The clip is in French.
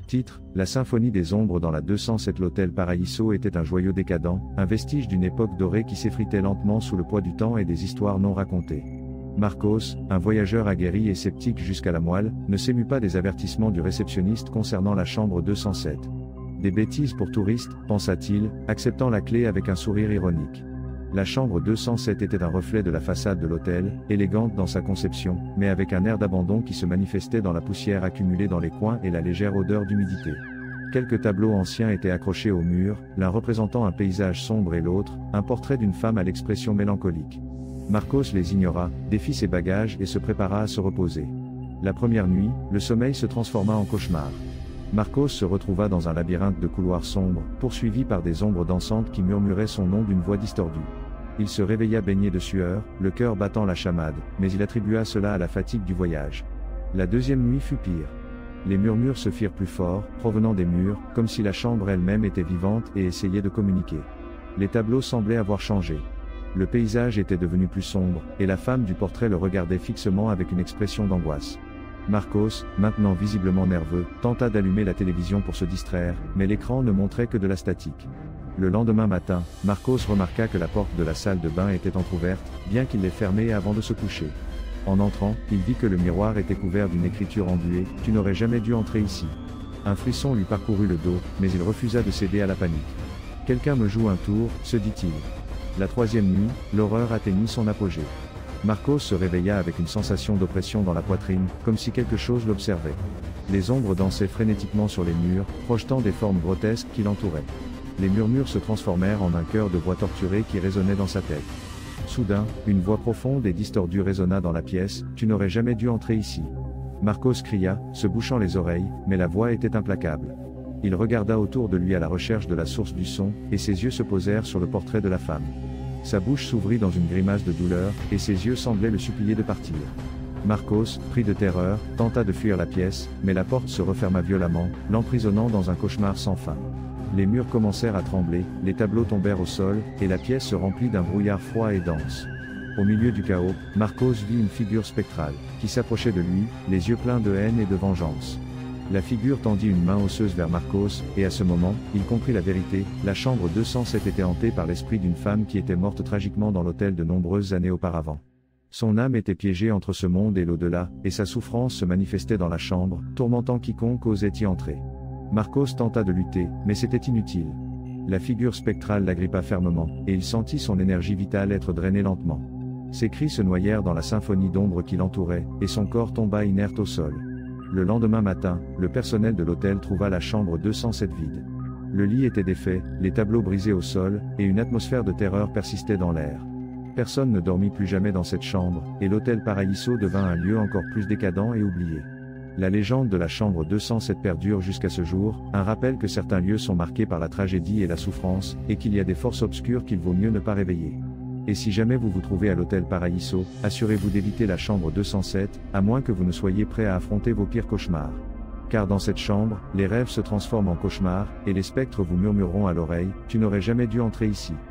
Titre: La symphonie des ombres dans la 207. L'hôtel Paraíso était un joyau décadent, un vestige d'une époque dorée qui s'effritait lentement sous le poids du temps et des histoires non racontées. Marcos, un voyageur aguerri et sceptique jusqu'à la moelle, ne s'émut pas des avertissements du réceptionniste concernant la chambre 207. Des bêtises pour touristes, pensa-t-il, acceptant la clé avec un sourire ironique. La chambre 207 était un reflet de la façade de l'hôtel, élégante dans sa conception, mais avec un air d'abandon qui se manifestait dans la poussière accumulée dans les coins et la légère odeur d'humidité. Quelques tableaux anciens étaient accrochés au mur, l'un représentant un paysage sombre et l'autre, un portrait d'une femme à l'expression mélancolique. Marcos les ignora, défit ses bagages et se prépara à se reposer. La première nuit, le sommeil se transforma en cauchemar. Marcos se retrouva dans un labyrinthe de couloirs sombres, poursuivi par des ombres dansantes qui murmuraient son nom d'une voix distordue. Il se réveilla baigné de sueur, le cœur battant la chamade, mais il attribua cela à la fatigue du voyage. La deuxième nuit fut pire. Les murmures se firent plus forts, provenant des murs, comme si la chambre elle-même était vivante et essayait de communiquer. Les tableaux semblaient avoir changé. Le paysage était devenu plus sombre, et la femme du portrait le regardait fixement avec une expression d'angoisse. Marcos, maintenant visiblement nerveux, tenta d'allumer la télévision pour se distraire, mais l'écran ne montrait que de la statique. Le lendemain matin, Marcos remarqua que la porte de la salle de bain était entrouverte, bien qu'il l'ait fermée avant de se coucher. En entrant, il vit que le miroir était couvert d'une écriture embuée, « Tu n'aurais jamais dû entrer ici ». Un frisson lui parcourut le dos, mais il refusa de céder à la panique. « Quelqu'un me joue un tour », se dit-il. La troisième nuit, l'horreur atteignit son apogée. Marcos se réveilla avec une sensation d'oppression dans la poitrine, comme si quelque chose l'observait. Les ombres dansaient frénétiquement sur les murs, projetant des formes grotesques qui l'entouraient. Les murmures se transformèrent en un chœur de voix torturées qui résonnait dans sa tête. Soudain, une voix profonde et distordue résonna dans la pièce, « Tu n'aurais jamais dû entrer ici ». Marcos cria, se bouchant les oreilles, mais la voix était implacable. Il regarda autour de lui à la recherche de la source du son, et ses yeux se posèrent sur le portrait de la femme. Sa bouche s'ouvrit dans une grimace de douleur, et ses yeux semblaient le supplier de partir. Marcos, pris de terreur, tenta de fuir la pièce, mais la porte se referma violemment, l'emprisonnant dans un cauchemar sans fin. Les murs commencèrent à trembler, les tableaux tombèrent au sol, et la pièce se remplit d'un brouillard froid et dense. Au milieu du chaos, Marcos vit une figure spectrale, qui s'approchait de lui, les yeux pleins de haine et de vengeance. La figure tendit une main osseuse vers Marcos, et à ce moment, il comprit la vérité, la chambre 207 était hantée par l'esprit d'une femme qui était morte tragiquement dans l'hôtel de nombreuses années auparavant. Son âme était piégée entre ce monde et l'au-delà, et sa souffrance se manifestait dans la chambre, tourmentant quiconque osait y entrer. Marcos tenta de lutter, mais c'était inutile. La figure spectrale l'agrippa fermement, et il sentit son énergie vitale être drainée lentement. Ses cris se noyèrent dans la symphonie d'ombres qui l'entourait, et son corps tomba inerte au sol. Le lendemain matin, le personnel de l'hôtel trouva la chambre 207 vide. Le lit était défait, les tableaux brisés au sol, et une atmosphère de terreur persistait dans l'air. Personne ne dormit plus jamais dans cette chambre, et l'hôtel Paraíso devint un lieu encore plus décadent et oublié. La légende de la chambre 207 perdure jusqu'à ce jour, un rappel que certains lieux sont marqués par la tragédie et la souffrance, et qu'il y a des forces obscures qu'il vaut mieux ne pas réveiller. Et si jamais vous vous trouvez à l'hôtel Paraíso, assurez-vous d'éviter la chambre 207, à moins que vous ne soyez prêt à affronter vos pires cauchemars. Car dans cette chambre, les rêves se transforment en cauchemars, et les spectres vous murmureront à l'oreille, « Tu n'aurais jamais dû entrer ici ».